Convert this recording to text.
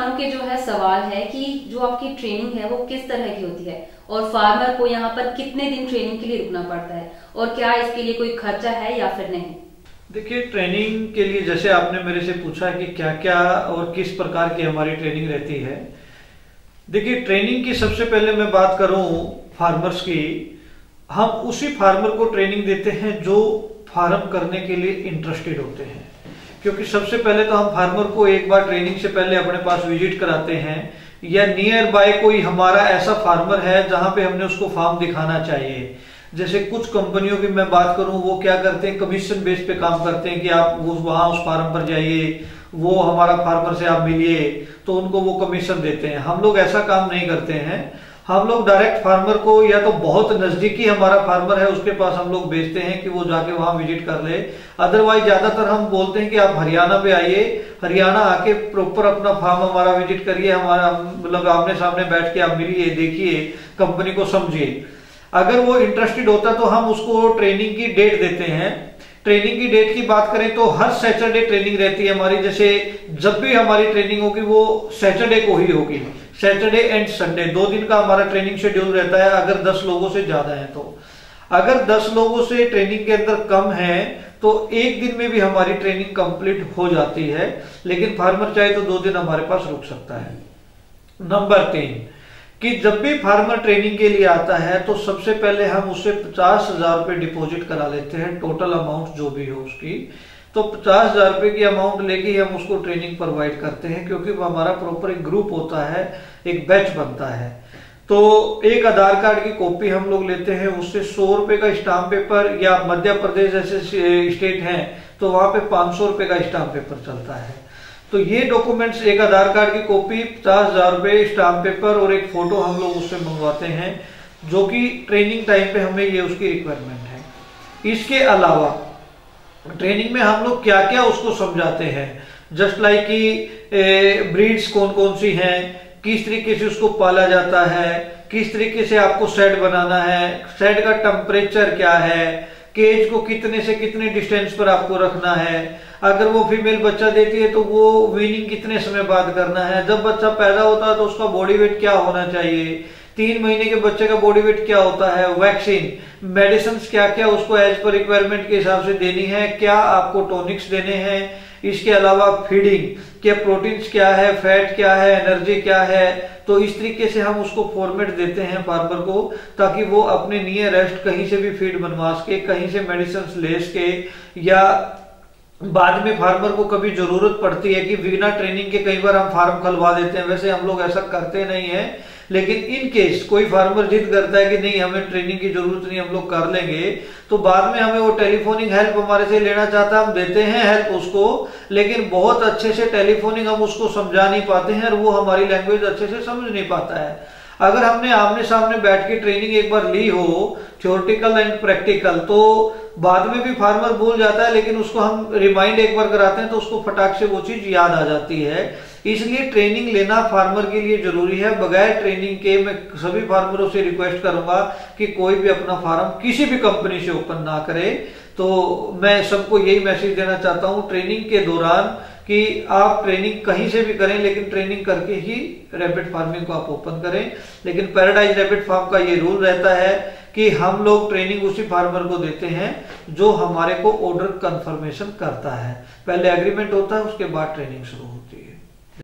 किसानों के जो है सवाल है कि जो आपकी ट्रेनिंग है वो किस तरह की होती है और फार्मर को यहाँ पर कितने दिन ट्रेनिंग के लिए रुकना पड़ता है और क्या इसके लिए कोई खर्चा है या फिर नहीं। देखिए, ट्रेनिंग के लिए जैसे आपने मेरे से पूछा कि क्या क्या और किस प्रकार की हमारी ट्रेनिंग रहती है। देखिए, ट्रेनिंग की सबसे पहले मैं बात करूं फार्मर्स की, हम उसी फार्मर को ट्रेनिंग देते हैं जो फार्म करने के लिए इंटरेस्टेड होते हैं। क्योंकि सबसे पहले तो हम फार्मर को एक बार ट्रेनिंग से पहले अपने पास विजिट कराते हैं, या नियर बाय कोई हमारा ऐसा फार्मर है जहां पे हमने उसको फार्म दिखाना चाहिए। जैसे कुछ कंपनियों की मैं बात करूं, वो क्या करते हैं, कमीशन बेस पे काम करते हैं कि आप वहां उस फार्म पर जाइए, वो हमारा फार्मर से आप मिलिए, तो उनको वो कमीशन देते हैं। हम लोग ऐसा काम नहीं करते हैं। हम लोग डायरेक्ट फार्मर को, या तो बहुत नजदीकी हमारा फार्मर है उसके पास हम लोग भेजते हैं कि वो जाके वहां विजिट कर ले। अदरवाइज ज्यादातर हम बोलते हैं कि आप हरियाणा पे आइए, हरियाणा आके प्रॉपर अपना फार्म हमारा विजिट करिए, हमारा मतलब आमने सामने बैठ के आप मिलिए, देखिए, कंपनी को समझिए। अगर वो इंटरेस्टेड होता तो हम उसको ट्रेनिंग की डेट देते हैं। ट्रेनिंग की डेट की बात करें तो हर सैटरडे ट्रेनिंग रहती है हमारी। जैसे जब भी हमारी ट्रेनिंग होगी वो सैटरडे को ही होगी, सैटरडे एंड संडे, 2 दिन का हमारा ट्रेनिंग शेड्यूल रहता है। अगर 10 लोगों से ज्यादा है तो, अगर 10 लोगों से ट्रेनिंग के अंदर कम है तो 1 दिन में भी हमारी ट्रेनिंग कंप्लीट हो जाती है। लेकिन फार्मर चाहे तो 2 दिन हमारे पास रुक सकता है। नंबर 3 कि जब भी फार्मर ट्रेनिंग के लिए आता है तो सबसे पहले हम उससे 50,000 रुपए डिपॉजिट करा लेते हैं, टोटल अमाउंट जो भी हो उसकी। तो 50,000 रुपए की अमाउंट लेके हम उसको ट्रेनिंग प्रोवाइड करते हैं, क्योंकि वो हमारा प्रॉपर एक ग्रुप होता है, एक बैच बनता है। तो एक आधार कार्ड की कॉपी हम लोग लेते हैं, उससे 100 रुपए का स्टाम्प पेपर, या मध्य प्रदेश जैसे स्टेट है तो वहां पे 500 रुपए का स्टाम्प पेपर चलता है। तो ये डॉक्यूमेंट्स, एक आधार कार्ड की कॉपी, 50,000 रुपए, स्टाम्प पेपर और एक फोटो हम लोग उससे मंगवाते हैं, जो कि ट्रेनिंग टाइम पे हमें ये उसकी रिक्वायरमेंट है। इसके अलावा ट्रेनिंग में हम लोग क्या क्या उसको समझाते हैं, जस्ट लाइक कि ब्रीड्स कौन कौन सी हैं, किस तरीके से उसको पाला जाता है, किस तरीके से आपको शेड बनाना है, शेड का टेम्परेचर क्या है, केज को कितने से कितने डिस्टेंस पर आपको रखना है, अगर वो फीमेल बच्चा देती है तो वो वीनिंग कितने समय बाद करना है, जब बच्चा पैदा होता है तो उसका बॉडी वेट क्या होना चाहिए, 3 महीने के बच्चे का बॉडी वेट क्या होता है, वैक्सीन, मेडिसिन क्या क्या उसको एज पर रिक्वायरमेंट के हिसाब से देनी है, क्या आपको टॉनिक्स देने हैं, इसके अलावा फीडिंग, क्या प्रोटीन्स क्या है, फैट क्या है, एनर्जी क्या है। तो इस तरीके से हम उसको फॉर्मेट देते हैं फार्मर को, ताकि वो अपने नियरेस्ट कहीं से भी फीड बनवा सके, कहीं से मेडिसिन ले सके, या बाद में फार्मर को कभी जरूरत पड़ती है कि बिना ट्रेनिंग के कई बार हम फार्म खुलवा देते हैं। वैसे हम लोग ऐसा करते नहीं है, लेकिन इन केस कोई फार्मर जिद करता है कि नहीं हमें ट्रेनिंग की जरूरत नहीं, हम लोग कर लेंगे, तो बाद में हमें वो टेलीफोनिक हेल्प हमारे से लेना चाहता है, हम देते हैं हेल्प उसको, लेकिन बहुत अच्छे से टेलीफोनिक हम उसको समझा नहीं पाते हैं और वो हमारी लैंग्वेज अच्छे से समझ नहीं पाता है। अगर हमने आमने सामने बैठ के ट्रेनिंग एक बार ली हो, थ्योरेटिकल एंड प्रैक्टिकल, तो बाद में भी फार्मर भूल जाता है, लेकिन उसको हम रिमाइंड एक बार कराते हैं तो उसको फटाक से वो चीज याद आ जाती है। इसलिए ट्रेनिंग लेना फार्मर के लिए जरूरी है। बगैर ट्रेनिंग के मैं सभी फार्मरों से रिक्वेस्ट करूंगा कि कोई भी अपना फार्म किसी भी कंपनी से ओपन ना करे। तो मैं सबको यही मैसेज देना चाहता हूं ट्रेनिंग के दौरान कि आप ट्रेनिंग कहीं से भी करें, लेकिन ट्रेनिंग करके ही रैबिट फार्मिंग को आप ओपन करें। लेकिन पैराडाइज रैबिट फार्म का ये रूल रहता है कि हम लोग ट्रेनिंग उसी फार्मर को देते हैं जो हमारे को ऑर्डर कंफर्मेशन करता है। पहले एग्रीमेंट होता है, उसके बाद ट्रेनिंग शुरू होती है।